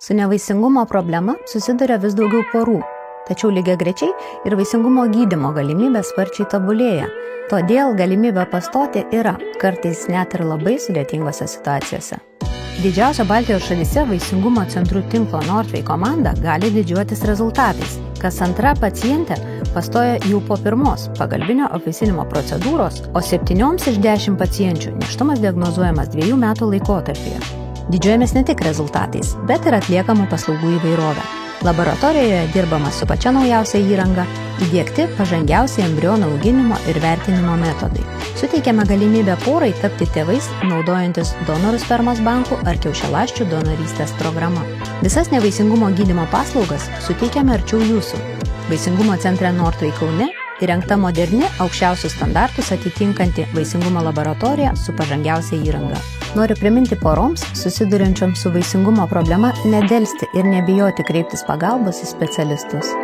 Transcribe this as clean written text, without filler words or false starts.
Su nevaisingumo problema susiduria vis daugiau porų, tačiau lygiagrečiai ir vaisingumo gydymo galimybės sparčiai tobulėja. Todėl galimybė pastoti yra, kartais net ir labai sudėtingose situacijose. Didžiausio Baltijos šalyse vaisingumo centrų tinklo Northway komanda gali didžiuotis rezultatais. Kas antra pacientė pastoja jau po pirmos pagalbinio apvaisinimo procedūros, o 7 iš 10 pacienčių nėštumas diagnozuojamas 2 metų laikotarpyje. Didžiuojamės ne tik rezultatais, bet ir atliekamų paslaugų įvairovę. Laboratorijoje dirbama su pačia naujausia įranga, įdiegti pažangiausi embrionų auginimo ir vertinimo metodai. Suteikiame galimybę porai tapti tėvais, naudojantis donorų spermos bankų ar kiaušialąsčių donorystės programa. Visas nevaisingumo gydymo paslaugas suteikiame arčiau jūsų. Vaisingumo centre Northway Kaune įrengta moderni, aukščiausius standartus atitinkanti vaisingumo laboratorija su pažangiausia įranga. Noriu priminti poroms, susiduriančioms su vaisingumo problema, nedelsti ir nebijoti kreiptis pagalbos į specialistus.